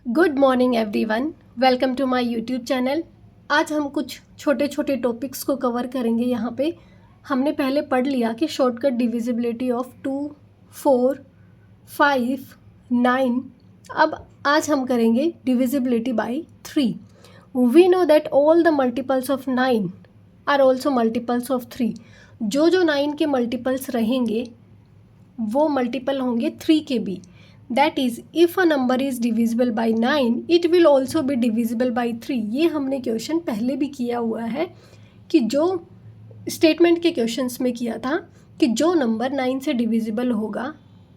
Good morning everyone, welcome to my YouTube channel. आज हम कुछ छोटे छोटे टॉपिक्स को कवर करेंगे। यहाँ पे हमने पहले पढ़ लिया कि शॉर्टकट डिविजिबिलिटी ऑफ 2, 4, 5, 9। अब आज हम करेंगे divisibility by 3। We know that all the multiples of 9 are also multiples of 3। जो 9 के मल्टीपल्स रहेंगे वो मल्टीपल होंगे 3 के भी। That is if a number is divisible by 9 it will also be divisible by 3। ये हमने क्वेश्चन पहले भी किया हुआ है कि जो स्टेटमेंट के क्वेश्चंस में किया था कि जो नंबर 9 से डिविजिबल होगा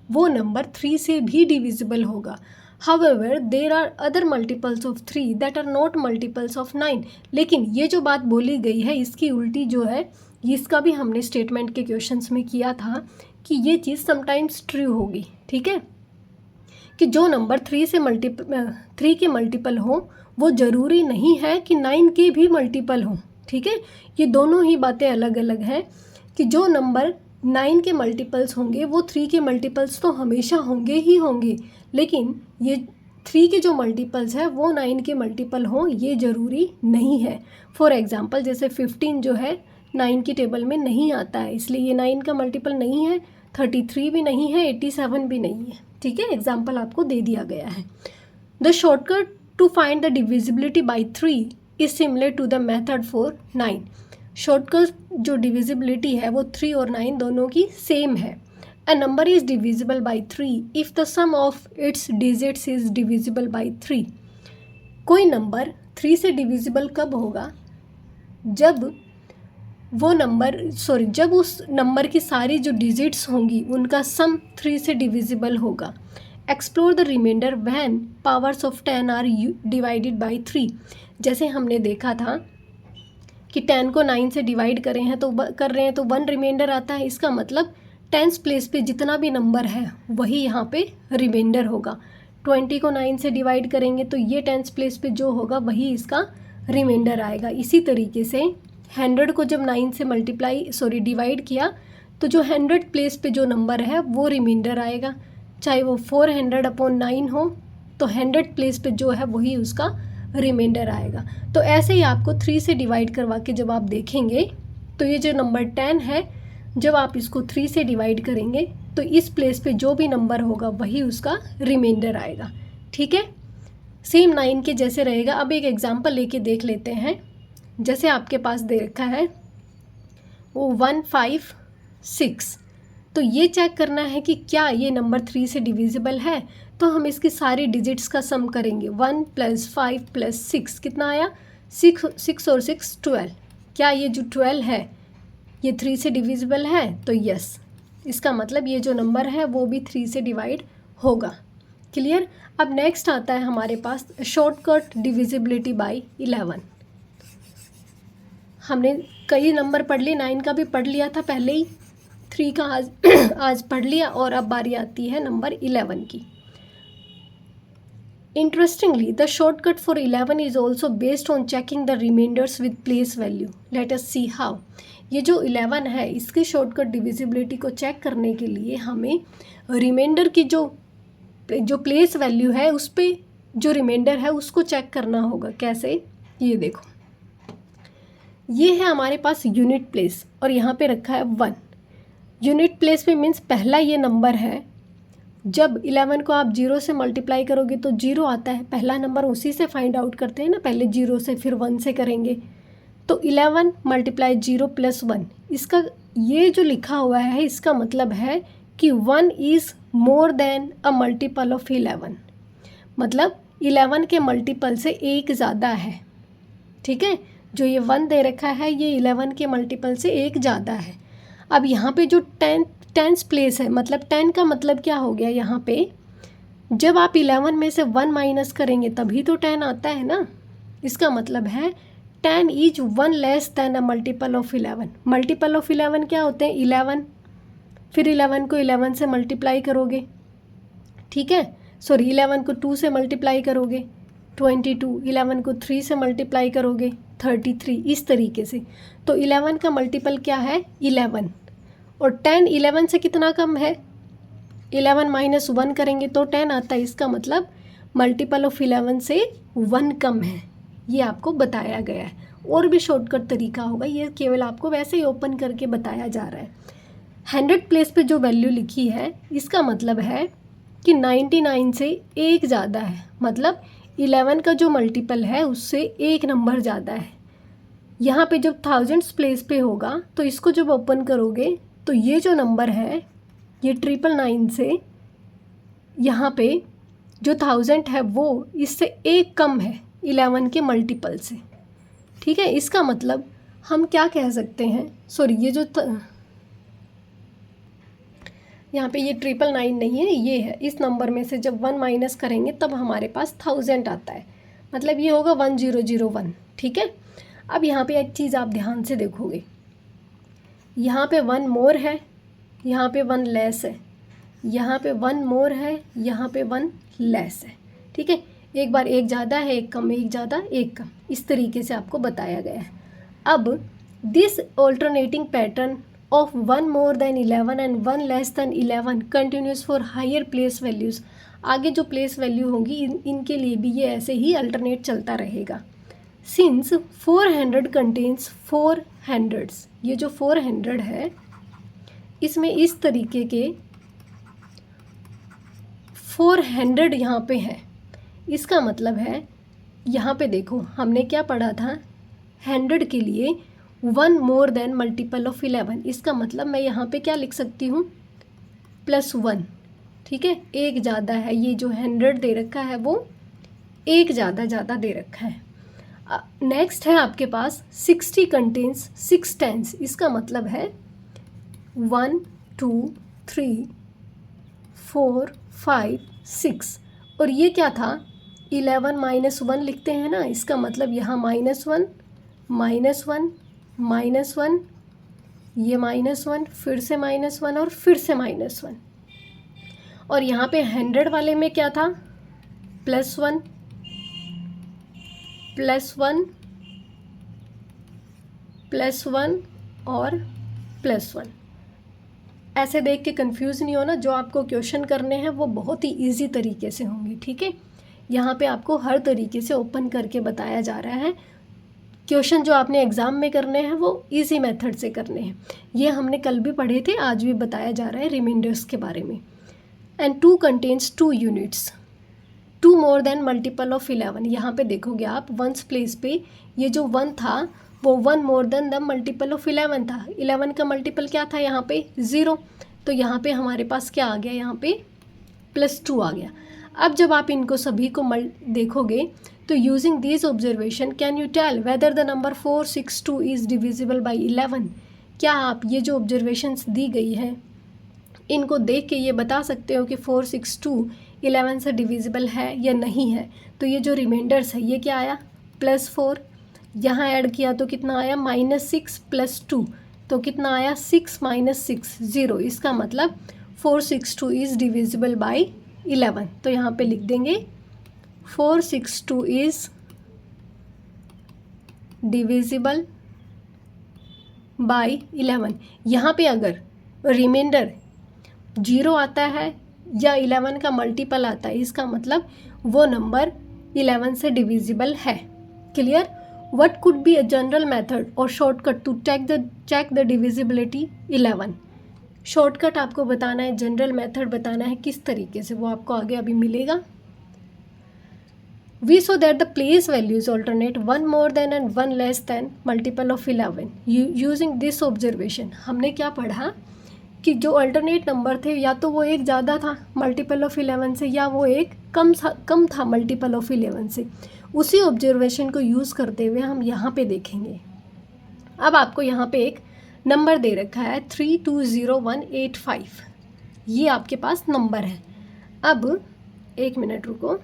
वो नंबर 3 से भी डिविजिबल होगा। However there are other multiples of 3 that are not multiples of 9। लेकिन ये जो बात बोली गई है इसकी उल्टी जो है, इसका भी हमने स्टेटमेंट के क्वेश्चंस में किया था कि ये चीज़ समटाइम्स ट्रू होगी। ठीक है, कि जो नंबर 3 के मल्टीपल हो वो ज़रूरी नहीं है कि 9 के भी मल्टीपल हो। ठीक है, ये दोनों ही बातें अलग अलग हैं कि जो नंबर 9 के मल्टीपल्स होंगे वो 3 के मल्टीपल्स तो हमेशा होंगे ही होंगे, लेकिन ये 3 के जो मल्टीपल्स है वो 9 के मल्टीपल हों ये ज़रूरी नहीं है। फॉर एग्ज़ाम्पल जैसे 15 जो है 9 की टेबल में नहीं आता है, इसलिए ये 9 का मल्टीपल नहीं है, 33 भी नहीं है, 87 भी नहीं है। ठीक है, एग्जाम्पल आपको दे दिया गया है। The shortcut to find the divisibility by 3 is similar to the method for 9। Shortcut जो डिविजिबिलिटी है वो 3 और 9 दोनों की सेम है। A number is divisible by 3 if the sum of its digits is divisible by 3। कोई नंबर 3 से divisible कब होगा? जब उस नंबर की सारी जो डिजिट्स होंगी उनका सम 3 से डिविजिबल होगा। Explore the remainder when powers of 10 are divided by 3। जैसे हमने देखा था कि 10 को 9 से डिवाइड कर रहे हैं तो 1 रिमाइंडर आता है। इसका मतलब 10th प्लेस पे जितना भी नंबर है वही यहाँ पे रिमाइंडर होगा। 20 को 9 से डिवाइड करेंगे तो ये 10th प्लेस पे जो होगा वही इसका रिमाइंडर आएगा। इसी तरीके से 100 को जब 9 से डिवाइड किया तो जो 100 प्लेस पे जो नंबर है वो रिमाइंडर आएगा। चाहे वो 400/9 हो तो 100 प्लेस पे जो है वही उसका रिमाइंडर आएगा। तो ऐसे ही आपको 3 से डिवाइड करवा के जब आप देखेंगे तो ये जो नंबर 10 है, जब आप इसको 3 से डिवाइड करेंगे तो इस प्लेस पे जो भी नंबर होगा वही उसका रिमाइंडर आएगा। ठीक है, सेम 9 के जैसे रहेगा। अब एक एग्जांपल लेके देख लेते हैं। जैसे आपके पास दे रखा है वो 156, तो ये चेक करना है कि क्या ये नंबर 3 से डिविजिबल है। तो हम इसकी सारी डिजिट्स का सम करेंगे। 1 + 5 + 6 कितना आया? 6 और 6 12। क्या ये जो 12 है ये 3 से डिविजिबल है? तो यस, इसका मतलब ये जो नंबर है वो भी 3 से डिवाइड होगा। क्लियर। अब नेक्स्ट आता है हमारे पास शॉर्टकट डिविजिबिलिटी बाय 11। हमने कई नंबर पढ़ लिए, 9 का भी पढ़ लिया था पहले ही, 3 का आज पढ़ लिया, और अब बारी आती है नंबर 11 की। Interestingly the shortcut for 11 is also based on checking the remainders with place value. Let us see how. ये जो 11 है इसकी शॉर्टकट डिविजिबिलिटी को चेक करने के लिए हमें रिमाइंडर की जो प्लेस वैल्यू है उस पर जो रिमाइंडर है उसको चेक करना होगा। कैसे? ये देखो, ये है हमारे पास यूनिट प्लेस और यहाँ पे रखा है 1। यूनिट प्लेस में मीन्स पहला ये नंबर है। जब 11 को आप 0 से मल्टीप्लाई करोगे तो 0 आता है, पहला नंबर उसी से फाइंड आउट करते हैं ना, पहले 0 से फिर 1 से करेंगे। तो 11 × 0 + 1, इसका ये जो लिखा हुआ है इसका मतलब है कि 1 is more than a multiple of 11। मतलब 11 के मल्टीपल से एक ज़्यादा है। ठीक है, जो ये 1 दे रखा है ये 11 के मल्टीपल से एक ज़्यादा है। अब यहाँ पे जो 10th प्लेस है, मतलब 10 का मतलब क्या हो गया यहाँ पे, जब आप 11 में से 1 माइनस करेंगे तभी तो 10 आता है ना। इसका मतलब है 10 is 1 less then a multiple of 11। Multiple of 11 क्या होते हैं? 11, फिर 11 को 11 से मल्टीप्लाई करोगे। ठीक है, 11 को 2 से मल्टीप्लाई करोगे 22, 11 को 3 से मल्टीप्लाई करोगे 33, इस तरीके से। तो 11 का मल्टीपल क्या है? 11। और 10 11 से कितना कम है? 11 - 1 करेंगे तो 10 आता है। इसका मतलब मल्टीपल ऑफ 11 से 1 कम है, ये आपको बताया गया है। और भी शॉर्टकट तरीका होगा, ये केवल आपको वैसे ही ओपन करके बताया जा रहा है। 100 प्लेस पे जो वैल्यू लिखी है इसका मतलब है कि 99 से एक ज़्यादा है, मतलब 11 का जो मल्टीपल है उससे एक नंबर ज़्यादा है। यहाँ पे जब थाउजेंड्स प्लेस पे होगा तो इसको जब ओपन करोगे तो ये जो नंबर है ये 999 से यहाँ पे जो 1000 है वो इससे एक कम है 11 के मल्टीपल से। ठीक है, इसका मतलब हम क्या कह सकते हैं, सॉरी ये जो यहाँ पे ये 999 नहीं है, ये है। इस नंबर में से जब 1 माइनस करेंगे तब हमारे पास 1000 आता है, मतलब ये होगा 1001। ठीक है, अब यहाँ पे एक चीज़ आप ध्यान से देखोगे, यहाँ पे 1 मोर है, यहाँ पे 1 लेस है, यहाँ पे 1 मोर है, यहाँ पे 1 लेस है। ठीक है, एक बार एक ज़्यादा है, एक कम, एक ज़्यादा एक कम, इस तरीके से आपको बताया गया है। अब this alternating pattern of 1 more than 11 and 1 less than 11 continues for higher place values। आगे जो प्लेस वैल्यू होंगी इनके लिए भी ये ऐसे ही अल्टरनेट चलता रहेगा। Since 400 contains 4 hundreds, ये जो 400 है इसमें इस तरीके के 400 यहाँ पे है। इसका मतलब है यहाँ पे देखो हमने क्या पढ़ा था, 100 के लिए 1 मोर देन मल्टीपल ऑफ 11। इसका मतलब मैं यहाँ पे क्या लिख सकती हूँ, +1। ठीक है, एक ज़्यादा है, ये जो 100 दे रखा है वो एक ज़्यादा दे रखा है। नेक्स्ट है आपके पास 60 कंटेन्स 6 टेंस। इसका मतलब है 1 2 3 4 5 6, और ये क्या था 11 -1 लिखते हैं ना, इसका मतलब यहाँ -1 -1 -1, ये -1, फिर से -1 और फिर से -1। और यहाँ पे 100 वाले में क्या था, +1 +1 +1 और +1। ऐसे देख के कंफ्यूज नहीं होना, जो आपको क्वेश्चन करने हैं वो बहुत ही इजी तरीके से होंगे। ठीक है, यहाँ पे आपको हर तरीके से ओपन करके बताया जा रहा है। क्वेश्चन जो आपने एग्ज़ाम में करने हैं वो इजी मेथड से करने हैं, ये हमने कल भी पढ़े थे, आज भी बताया जा रहा है रिमाइंडर्स के बारे में। And 2 contains 2 units, 2 more than multiple of 11। यहाँ पे देखोगे आप वंस प्लेस पे ये जो 1 था वो 1 more than the multiple of 11 था। 11 का मल्टीपल क्या था यहाँ पे 0, तो यहाँ पे हमारे पास क्या आ गया, यहाँ पे +2 आ गया। अब जब आप इनको सभी को देखोगे तो using this observation can you tell whether the number 462 is divisible by 11। क्या आप ये जो ऑब्जर्वेशंस दी गई है इनको देख के ये बता सकते हो कि 462 11 से डिविजिबल है या नहीं है। तो ये जो रिमाइंडर्स है ये क्या आया, +4, यहाँ ऐड किया तो कितना आया -6 +2, तो कितना आया 6 -6 0। इसका मतलब 462 इज़ डिविजिबल बाई 11। तो यहाँ पे लिख देंगे 462 इज़ डिविजिबल बाई 11। यहाँ पे अगर रिमाइंडर 0 आता है या 11 का मल्टीपल आता है, इसका मतलब वो नंबर 11 से डिविजिबल है। Clear? What could be a general method और shortcut to check the divisibility 11। Shortcut आपको बताना है, जनरल मेथड बताना है, किस तरीके से वो आपको आगे अभी मिलेगा। We saw that the place values alternate 1 more than and 1 less than multiple of 11. Using this observation, हमने क्या पढ़ा कि जो अल्टरनेट नंबर थे या तो वो एक ज़्यादा था मल्टीपल ऑफ 11 से या वो एक कम था मल्टीपल ऑफ 11 से। उसी ऑब्जर्वेशन को यूज़ करते हुए हम यहाँ पे देखेंगे। अब आपको यहाँ पे एक नंबर दे रखा है 320185, ये आपके पास नंबर है। अब एक मिनट रुको,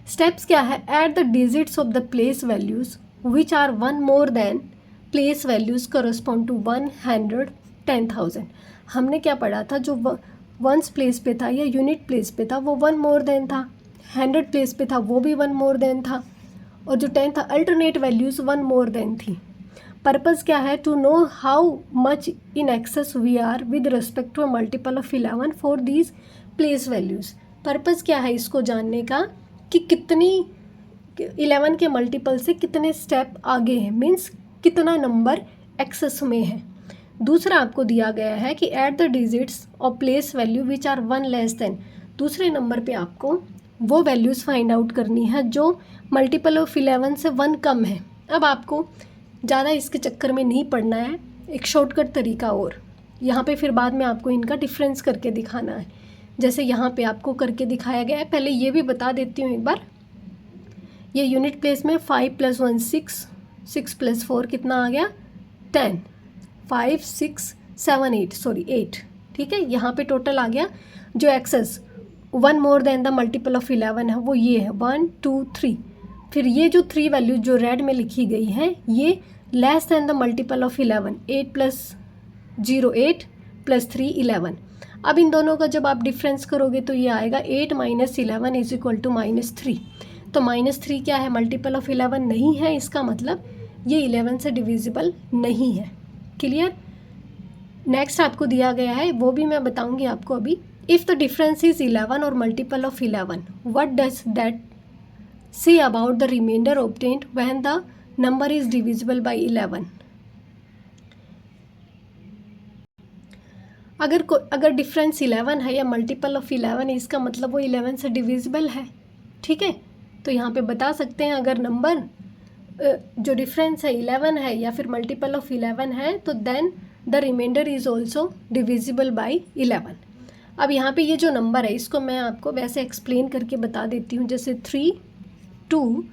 स्टेप्स क्या है, add the digits of the place values which are 1 more than place values correspond to 100 10,000। हमने क्या पढ़ा था, जो वंस प्लेस पे था या यूनिट प्लेस पे था वो 1 मोर देन था, 100 प्लेस पे था वो भी 1 मोर देन था, और जो 10 था अल्टरनेट वैल्यूज 1 मोर देन थी। पर्पज़ क्या है? To know how much in excess we are with respect to a multiple of 11 for these place values. Purpose क्या है इसको जानने का कि कितनी 11 के मल्टीपल से कितने स्टेप आगे हैं, मीन्स कितना नंबर एक्सेस में है। दूसरा आपको दिया गया है कि add the digits of place value which are 1 less than, दूसरे नंबर पे आपको वो वैल्यूज़ फाइंड आउट करनी है जो मल्टीपल ऑफ 11 से 1 कम है। अब आपको ज़्यादा इसके चक्कर में नहीं पड़ना है, एक शॉर्टकट तरीका और यहाँ पे फिर बाद में आपको इनका डिफरेंस करके दिखाना है, जैसे यहाँ पे आपको करके दिखाया गया है। पहले ये भी बता देती हूँ एक बार, ये यूनिट प्लेस में 5 + 1 6, 6 + 4 कितना आ गया 10, 5 6 7 8, ठीक है। यहाँ पे टोटल आ गया जो excess 1 more than the multiple of 11 है वो ये है 1 2 3। फिर ये जो 3 वैल्यूज जो रेड में लिखी गई हैं ये less than the multiple of 11, 8 + 0 8 + 3 11। अब इन दोनों का जब आप डिफरेंस करोगे तो ये आएगा 8 - 11 = -3। तो -3 क्या है? मल्टीपल ऑफ 11 नहीं है, इसका मतलब ये 11 से डिविजिबल नहीं है। क्लियर? नेक्स्ट आपको दिया गया है, वो भी मैं बताऊंगी आपको अभी। इफ़ द डिफरेंस इज 11 और multiple of 11, what does that say about the remainder obtained when the number is divisible by 11। अगर डिफरेंस 11 है या मल्टीपल ऑफ 11 है, इसका मतलब वो 11 से डिविजिबल है, ठीक है। तो यहाँ पे बता सकते हैं अगर नंबर जो डिफरेंस है 11 है या फिर मल्टीपल ऑफ 11 है तो then the remainder is also divisible by 11। अब यहाँ पे ये जो नंबर है इसको मैं आपको वैसे एक्सप्लेन करके बता देती हूँ, जैसे 3 2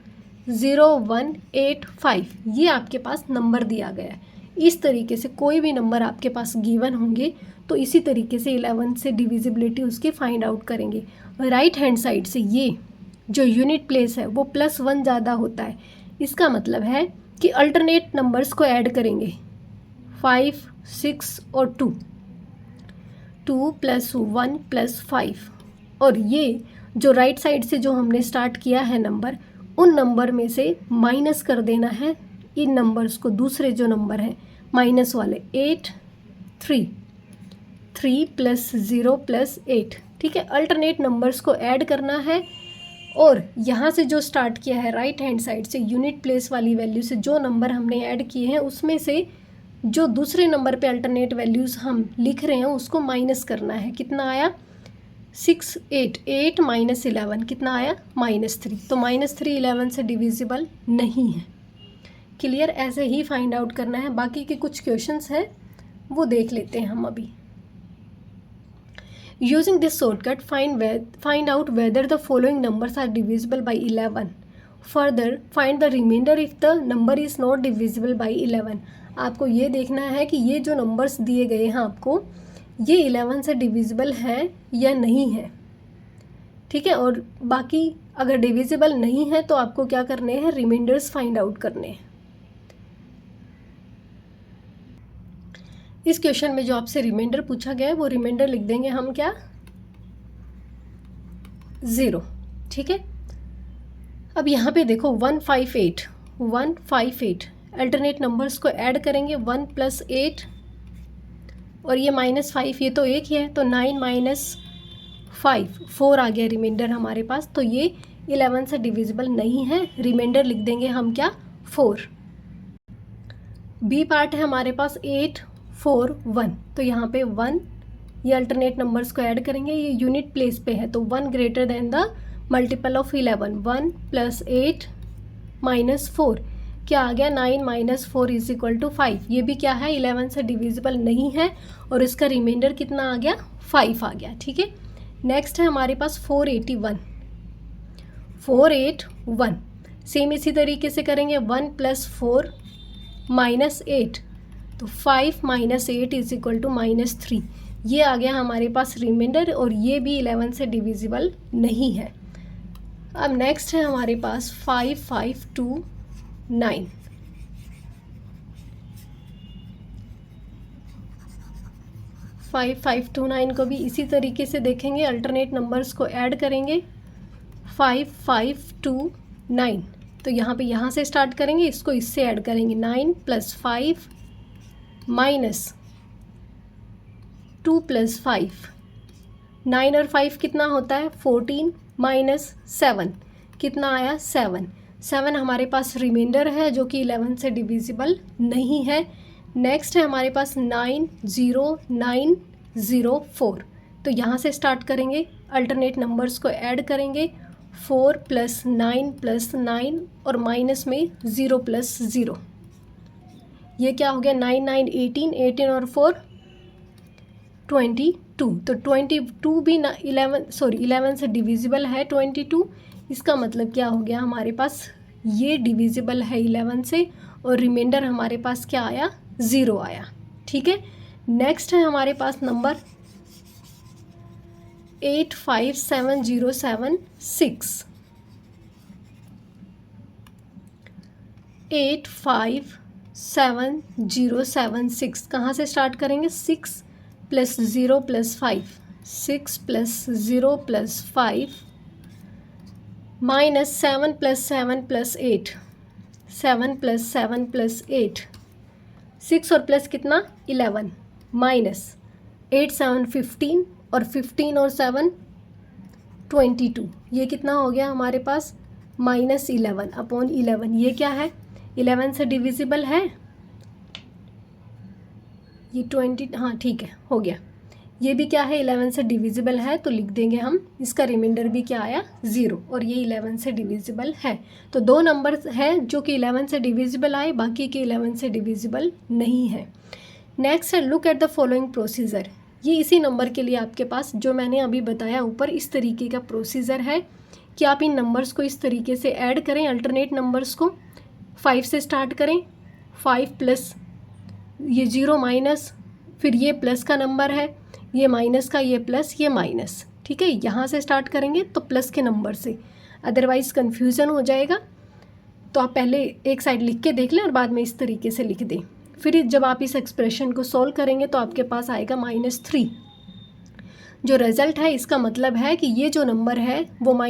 0 1 8 5 ये आपके पास नंबर दिया गया है। इस तरीके से कोई भी नंबर आपके पास गिवन होंगे तो इसी तरीके से 11 से डिविजिबिलिटी उसकी फाइंड आउट करेंगे। राइट हैंड साइड से ये जो यूनिट प्लेस है वो +1 ज़्यादा होता है, इसका मतलब है कि अल्टरनेट नंबर्स को ऐड करेंगे 5 6 और 2 + 1 + 5। और ये जो राइट साइड से जो हमने स्टार्ट किया है नंबर, उन नंबर में से माइनस कर देना है इन नंबर्स को, दूसरे जो नंबर हैं माइनस वाले 8 3 3 + 0 + 8, ठीक है। अल्टरनेट नंबर्स को ऐड करना है और यहाँ से जो स्टार्ट किया है राइट हैंड साइड से यूनिट प्लेस वाली वैल्यू से जो नंबर हमने ऐड किए हैं उसमें से जो दूसरे नंबर पे अल्टरनेट वैल्यूज़ हम लिख रहे हैं उसको माइनस करना है। कितना आया 6 8 8 - 11 कितना आया -3। तो -3 11 से डिविजिबल नहीं है। क्लियर? ऐसे ही फाइंड आउट करना है। बाकी के कुछ क्वेश्चंस हैं वो देख लेते हैं हम अभी। Using this shortcut, find out whether the following numbers are divisible by 11. Further, find the remainder if the number is not divisible by 11. आपको ये देखना है कि ये जो नंबर्स दिए गए हैं आपको ये 11 से डिविजिबल है या नहीं है, ठीक है। और बाकी अगर डिविजिबल नहीं है तो आपको क्या करने हैं? रिमाइंडर्स फाइंड आउट करने हैं। इस क्वेश्चन में जो आपसे रिमाइंडर पूछा गया है वो रिमाइंडर लिख देंगे हम क्या 0, ठीक है। अब यहाँ पे देखो 158 अल्टरनेट नंबर्स को ऐड करेंगे 1 + 8 और ये -5 ये तो एक ही है तो 9 - 5 4 आ गया रिमाइंडर हमारे पास। तो ये 11 से डिविजिबल नहीं है, रिमाइंडर लिख देंगे हम क्या 4। बी पार्ट है हमारे पास 8 4 1 तो यहाँ पे 1 ये अल्टरनेट नंबर्स को ऐड करेंगे, ये यूनिट प्लेस पे है तो 1 greater than the multiple of 11 1 + 8 - 4 क्या आ गया 9 - 4 = 5। ये भी क्या है 11 से डिविजिबल नहीं है और इसका रिमाइंडर कितना आ गया 5 आ गया, ठीक है। नेक्स्ट है हमारे पास 481 सेम इसी तरीके से करेंगे 1 + 4 - 8 तो 5 - 8 = -3 ये आ गया हमारे पास रिमाइंडर और ये भी 11 से डिविजिबल नहीं है। अब नेक्स्ट है हमारे पास 5529 5529 को भी इसी तरीके से देखेंगे, अल्टरनेट नंबर्स को ऐड करेंगे 5529 तो तो यहाँ से स्टार्ट करेंगे, इसको इससे ऐड करेंगे। 9 + 5 माइनस 2 + 5, 9 और 5 कितना होता है 14 माइनस 7 कितना आया 7। 7 हमारे पास रिमाइंडर है जो कि 11 से डिविजिबल नहीं है। नेक्स्ट है हमारे पास 90904। तो यहाँ से स्टार्ट करेंगे, अल्टरनेट नंबर्स को ऐड करेंगे। 4 + 9 + 9 और माइनस में 0 + 0, ये क्या हो गया 9 9 18, 18 और 4 22। तो 22 भी 11 से डिविजिबल है 22। इसका मतलब क्या हो गया, हमारे पास ये डिविजिबल है 11 से और रिमाइंडर हमारे पास क्या आया 0 आया। ठीक है, नेक्स्ट है हमारे पास नंबर 85706। 85706 कहाँ से स्टार्ट करेंगे, 6 + 0 + 5, 6 + 0 + 5 माइनस 7 + 7 + 8, 7 + 7 + 8, 6 और प्लस कितना 11 माइनस 8 7 15 और 15 और 7 22, ये कितना हो गया हमारे पास -11/11। ये क्या है 11 से डिविजिबल है, ये 20, हाँ ठीक है हो गया। ये भी क्या है 11 से डिविजिबल है, तो लिख देंगे हम, इसका रिमाइंडर भी क्या आया 0 और ये 11 से डिविजिबल है। तो 2 नंबर्स हैं जो कि 11 से डिविजिबल आए, बाकी के 11 से डिविजिबल नहीं है। नेक्स्ट है look at the following procedure. ये इसी नंबर के लिए आपके पास जो मैंने अभी बताया ऊपर इस तरीके का प्रोसीजर है कि आप इन नंबर्स को इस तरीके से ऐड करें, अल्टरनेट नंबर्स को 5 से स्टार्ट करें, 5 प्लस ये 0 माइनस, फिर ये प्लस का नंबर है, ये माइनस का, ये प्लस, ये माइनस। ठीक है, यहाँ से स्टार्ट करेंगे तो प्लस के नंबर से, अदरवाइज़ कन्फ्यूज़न हो जाएगा। तो आप पहले एक साइड लिख के देख लें और बाद में इस तरीके से लिख दें। फिर जब आप इस एक्सप्रेशन को सॉल्व करेंगे तो आपके पास आएगा -3। जो रिज़ल्ट है इसका मतलब है कि ये जो नंबर है वो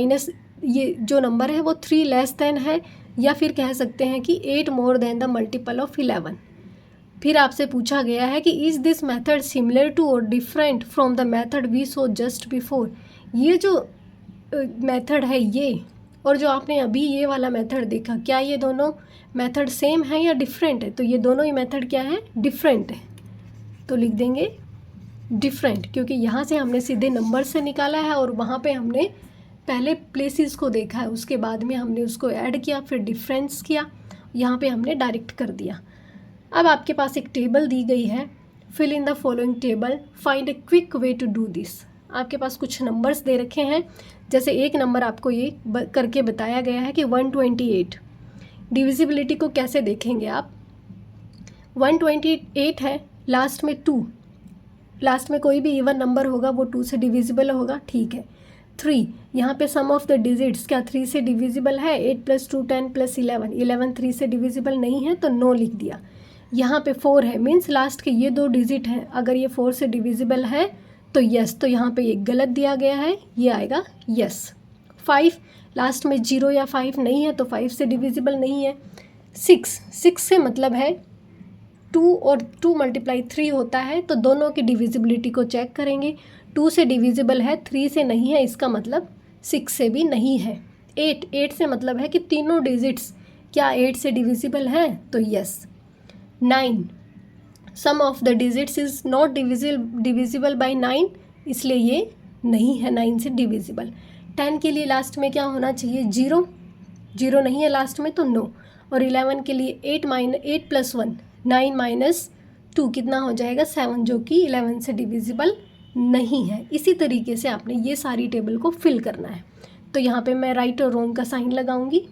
ये जो नंबर है वो 3 लेस देन है, या फिर कह सकते हैं कि 8 more than the multiple of 11। फिर आपसे पूछा गया है कि is this method similar to और different from the method we saw just before. ये जो मेथड है ये और जो आपने अभी ये वाला मेथड देखा, क्या ये दोनों मेथड सेम है या डिफरेंट है? तो ये दोनों ही मेथड क्या है, डिफरेंट है। तो लिख देंगे डिफरेंट, क्योंकि यहाँ से हमने सीधे नंबर से निकाला है और वहाँ पे हमने पहले प्लेसेस को देखा है, उसके बाद में हमने उसको ऐड किया, फिर डिफरेंस किया, यहाँ पे हमने डायरेक्ट कर दिया। अब आपके पास एक टेबल दी गई है, fill in the following table, find a quick way to do this. आपके पास कुछ नंबर्स दे रखे हैं, जैसे एक नंबर आपको ये करके बताया गया है कि 128। डिविजिबिलिटी को कैसे देखेंगे आप, 128 है, लास्ट में 2, लास्ट में कोई भी इवन नंबर होगा वो 2 से डिविजिबल होगा, ठीक है। 3, यहाँ पे सम ऑफ द डिजिट्स क्या 3 से डिविजिबल है, 8 + 2 10 + 11, 11 3 से डिविजिबल नहीं है तो नो लिख दिया। यहाँ पे 4 है, मीन्स लास्ट के ये 2 डिजिट हैं, अगर ये 4 से डिविजिबल है तो यस, तो यहाँ पे ये गलत दिया गया है, ये आएगा यस। 5, लास्ट में 0 या 5 नहीं है तो 5 से डिविजिबल नहीं है। 6 से मतलब है 2 और 2 × 3 होता है, तो दोनों की डिविजिबिलिटी को चेक करेंगे। 2 से डिविजिबल है, 3 से नहीं है, इसका मतलब 6 से भी नहीं है। 8 से मतलब है कि तीनों डिजिट्स क्या 8 से डिविजिबल है, तो yes. 9, sum of the digits is not divisible by 9, इसलिए ये नहीं है 9 से डिविजिबल। 10 के लिए लास्ट में क्या होना चाहिए, 0 नहीं है लास्ट में तो नो। और 11 के लिए 8 + 1 9 - 2 कितना हो जाएगा 7, जो कि 11 से डिविजिबल नहीं है। इसी तरीके से आपने ये सारी टेबल को फिल करना है। तो यहाँ पे मैं राइट और रॉन्ग का साइन लगाऊंगी।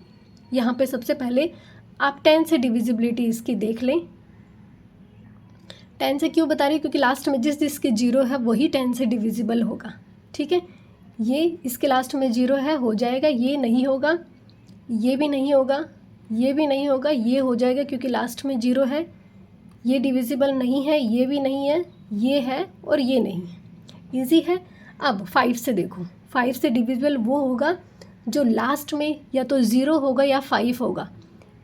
यहाँ पे सबसे पहले आप 10 से डिविजिबिलिटी इसकी देख लें। 10 से क्यों बता रही हूँ, क्योंकि लास्ट में जिसके 0 है वही 10 से डिविजिबल होगा। ठीक है, ये इसके लास्ट में 0 है, हो जाएगा, ये नहीं होगा, ये भी नहीं होगा, ये भी नहीं होगा, ये हो जाएगा क्योंकि लास्ट में 0 है, ये डिविजिबल नहीं है, ये भी नहीं है, ये है और ये नहीं है। ईजी है। अब 5 से देखो, 5 से डिविजिबल वो होगा जो लास्ट में या तो 0 होगा या 5 होगा।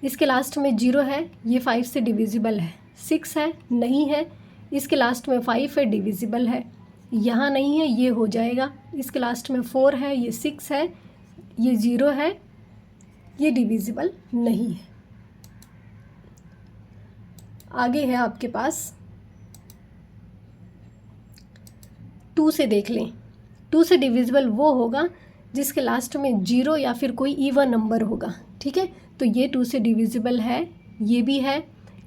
इसके लास्ट में 0 है, ये 5 से डिविजिबल है। 6 है, नहीं है, इसके लास्ट में 5 है, डिविजिबल है। यहाँ नहीं है, ये हो जाएगा। इसके लास्ट में 4 है, ये 6 है, ये 0 है, ये डिविजिबल नहीं है। आगे है आपके पास 2 से देख लें। 2 से डिविजिबल वो होगा जिसके लास्ट में 0 या फिर कोई इवन नंबर होगा। ठीक है, तो ये 2 से डिविजिबल है, ये भी है,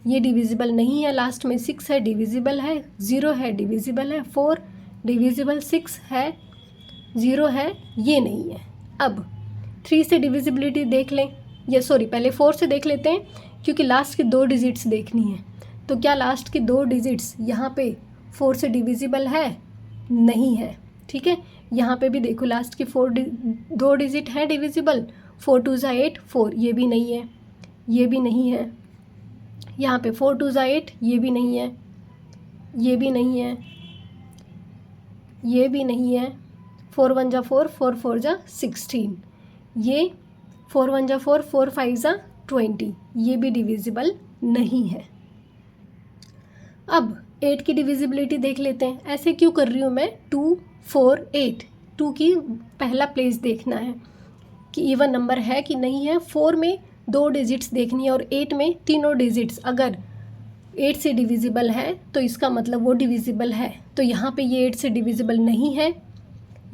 ये डिविजिबल नहीं है। लास्ट में 6 है, डिविजिबल है, 0 है, डिविजिबल है, 4 डिविजिबल, 6 है, 0 है, ये नहीं है। अब 3 से डिविजिबिलिटी देख लें, या सॉरी पहले 4 से देख लेते हैं, क्योंकि लास्ट की 2 डिजिट्स देखनी है। तो क्या लास्ट की 2 डिजिट्स यहाँ पे 4 से डिविजिबल है? नहीं है। ठीक है, यहाँ पे भी देखो लास्ट की 2 डिजिट है डिविजिबल। 4 2 ज़ा 8, 4, ये भी नहीं है, ये भी नहीं है। यहाँ पे 4 2 ज़ा 8, ये भी नहीं है, ये भी नहीं है, ये भी नहीं है। 4 1 ज़ा 4, 4 4 ज़ा 16, ये 4 1 ज़ा 4, 4 5 ज़ा 20, ये भी डिविजिबल नहीं है। अब 8 की डिविजिबिलिटी देख लेते हैं। ऐसे क्यों कर रही हूँ मैं? 2 4 8, 2 की पहला प्लेस देखना है कि इवन नंबर है कि नहीं है। 4 में 2 डिजिट्स देखनी है और 8 में तीनों डिजिट्स अगर 8 से डिविजिबल है तो इसका मतलब वो डिविजिबल है। तो यहाँ पे ये 8 से डिविजिबल नहीं है।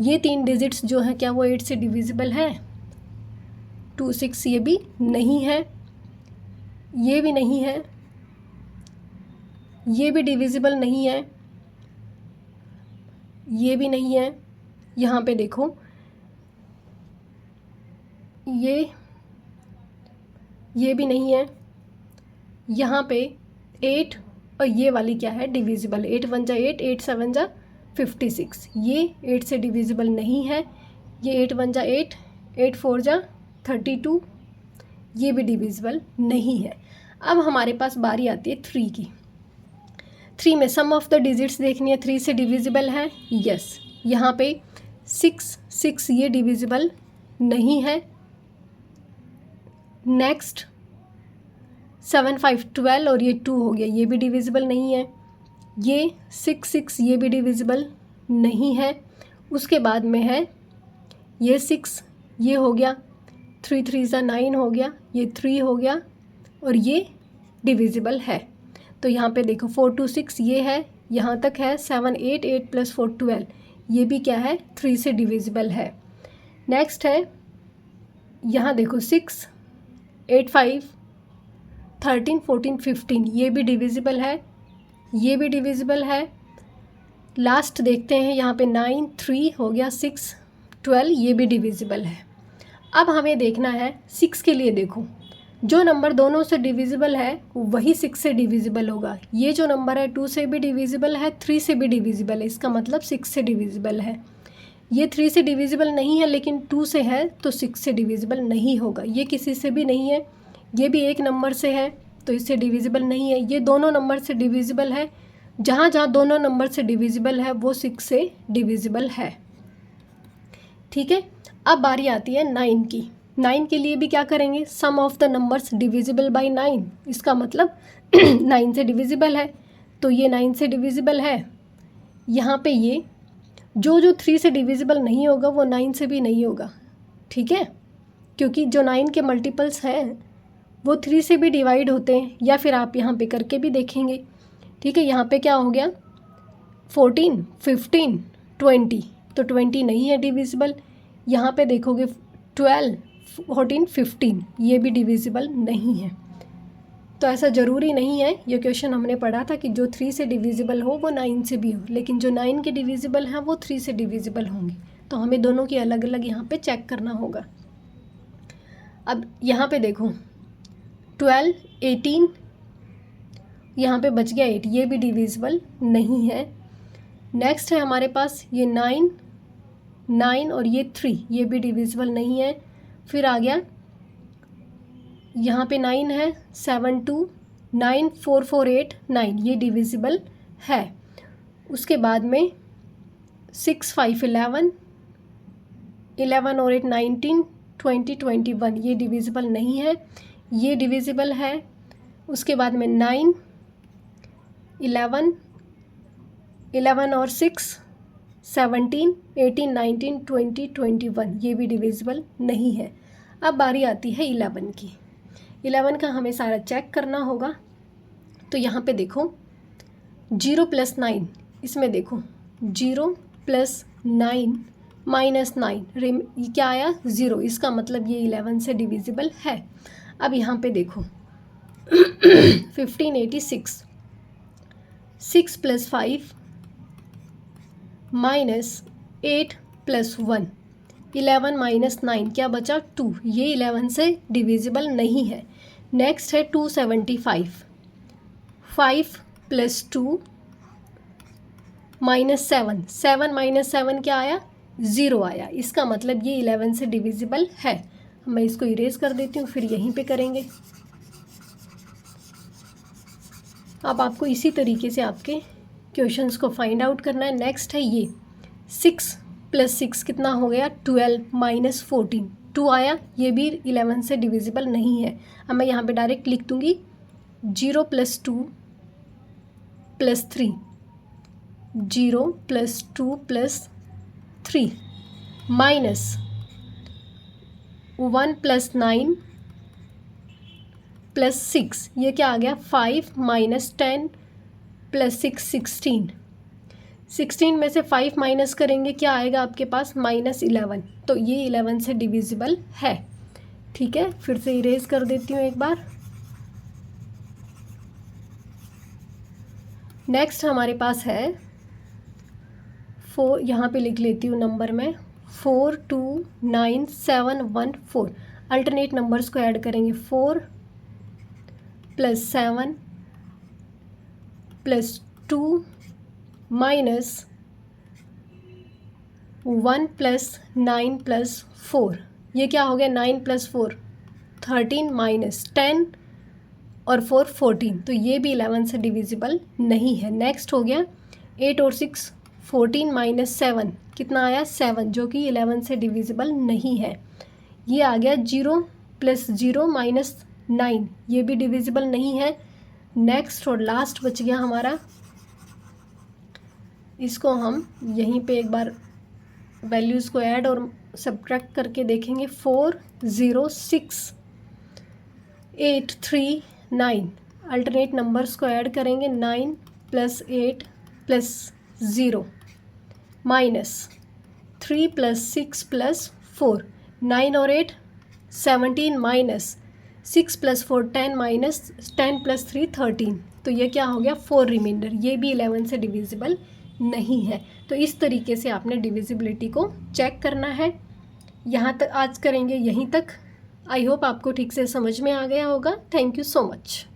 ये 3 डिजिट्स जो हैं क्या वो 8 से डिविजिबल है? 2 6, ये भी नहीं है, ये भी नहीं है, ये भी डिविजिबल नहीं है, ये भी नहीं है। यहाँ पे देखो ये भी नहीं है। यहाँ पे 8 और ये वाली क्या है? डिविजिबल। 8 1 ज़ा 8, 8 7 ज़ा 56, ये 8 से डिविजिबल नहीं है। ये 8 1 ज़ा 8, 8 4 ज़ा 32, ये भी डिविजिबल नहीं है। अब हमारे पास बारी आती है 3 की। 3 में सम ऑफ द डिजिट्स देखनी है। 3 से डिविजिबल है, यस। यहाँ पे 6 6, ये डिविजिबल नहीं है। नेक्स्ट 7 5 12 और ये 2 हो गया, ये भी डिविजिबल नहीं है। ये 6 6, ये भी डिविजिबल नहीं है। उसके बाद में है ये 6, ये हो गया। 3 3 ज़ा 9 हो गया, ये 3 हो गया और ये डिविजिबल है। तो यहाँ पे देखो 4 2 6, ये है, यहाँ तक है। 7 8, 8 + 4 12, ये भी क्या है? 3 से डिविजिबल है। नेक्स्ट है यहाँ देखो 6 8 5 13 14 15, ये भी डिविजिबल है, ये भी डिविजिबल है। लास्ट देखते हैं यहाँ पे 9 3 हो गया, 6 12, ये भी डिविजिबल है। अब हमें देखना है 6 के लिए। देखो जो नंबर दोनों से डिविजिबल है वही 6 से डिविजिबल होगा। ये जो नंबर है 2 से भी डिविजिबल है, 3 से भी डिविजिबल है, इसका मतलब 6 से डिविजिबल है। ये 3 से डिविजिबल नहीं है लेकिन 2 से है तो 6 से डिविजिबल नहीं होगा। ये किसी से भी नहीं है, ये भी एक नंबर से है तो इससे डिविजिबल नहीं है। ये दोनों नंबर से डिविजिबल है, जहाँ जहाँ दोनों नंबर से डिविजिबल है वो 6 से डिविजिबल है। ठीक है, अब बारी आती है 9 की। 9 के लिए भी क्या करेंगे? Sum of the numbers divisible by 9, इसका मतलब 9 से डिविजिबल है, तो ये 9 से डिविजिबल है। यहाँ पे ये जो 3 से डिविजिबल नहीं होगा वो 9 से भी नहीं होगा। ठीक है, क्योंकि जो 9 के मल्टीपल्स हैं वो 3 से भी डिवाइड होते हैं, या फिर आप यहाँ पे करके भी देखेंगे। ठीक है, यहाँ पे क्या हो गया? 14 15 20, तो 20 नहीं है डिविजिबल। यहाँ पे देखोगे 12 14 15, ये भी डिविजिबल नहीं है। तो ऐसा ज़रूरी नहीं है, ये क्वेश्चन हमने पढ़ा था कि जो 3 से डिविजिबल हो वो 9 से भी हो, लेकिन जो 9 के डिविजिबल हैं वो 3 से डिविजिबल होंगे। तो हमें दोनों की अलग अलग यहाँ पे चेक करना होगा। अब यहाँ पे देखो 12 18, यहाँ पे बच गया 8, ये भी डिविजिबल नहीं है। नेक्स्ट है हमारे पास ये 9 9 और ये 3, ये भी डिविजिबल नहीं है। फिर आ गया यहाँ पे 9 है, 7 2 9 4 4 8 9, ये डिविजिबल है। उसके बाद में 6 5 11 11 और 8 19 2021 ये डिविजिबल नहीं है, ये डिविजिबल है। उसके बाद में 9, 11, 11 और 6, 17, 18, 19, 20, 21 ये भी डिविजिबल नहीं है। अब बारी आती है 11 की। 11 का हमें सारा चेक करना होगा। तो यहाँ पे देखो 0 + 9, इसमें देखो 0 + 9 - 9 क्या आया 0, इसका मतलब ये 11 से डिविजिबल है। अब यहाँ पे देखो 1586, 6 + 5 - 8 + 1, 11 - 9 क्या बचा 2, ये 11 से डिविजिबल नहीं है। नेक्स्ट है 275, 5 + 2 - 7, 7 - 7 क्या आया 0 आया, इसका मतलब ये 11 से डिविजिबल है। मैं इसको इरेज कर देती हूँ, फिर यहीं पे करेंगे। अब आपको इसी तरीके से आपके क्वेश्चंस को फाइंड आउट करना है। नेक्स्ट है ये 6 + 6 कितना हो गया 12 - 14, 2 आया, ये भी 11 से डिविजिबल नहीं है। अब मैं यहाँ पे डायरेक्ट लिख दूँगी 0 + 2 + 3, 0 + 2 + 3 -1 + 9 + 6, ये क्या आ गया 5 - 10 + 6 16, 16 में से 5 माइनस करेंगे क्या आएगा आपके पास -11, तो ये 11 से डिविजिबल है। ठीक है, फिर से इरेज कर देती हूँ एक बार। नेक्स्ट हमारे पास है 4, यहाँ पे लिख लेती हूँ नंबर में 4 2 9 7 1 4, अल्टरनेट नंबर्स को ऐड करेंगे 4 + 7 + 2 - 1 + 9 + 4, ये क्या हो गया 9 + 4 13 - 10 और 4 14, तो ये भी 11 से डिविजिबल नहीं है। नेक्स्ट हो गया 8 और 6 14 - 7 कितना आया 7, जो कि 11 से डिविजिबल नहीं है। ये आ गया 0 + 0 - 9, ये भी डिविजिबल नहीं है। नेक्स्ट और लास्ट बच गया हमारा, इसको हम यहीं पे एक बार वैल्यूज़ को ऐड और सब्ट्रैक्ट करके देखेंगे 4 0 6 8 3 9, अल्टरनेट नंबर्स को ऐड करेंगे 9 + 8 + 0 -3 + 6 + 4, 9 और 8 17 -6 + 4 10 -10 + 3 13, तो ये क्या हो गया 4 रिमाइंडर, ये भी 11 से डिविजिबल नहीं है। तो इस तरीके से आपने डिविजिबिलिटी को चेक करना है। यहाँ तक आज करेंगे, यहीं तक। आई होप आपको ठीक से समझ में आ गया होगा। Thank you so much.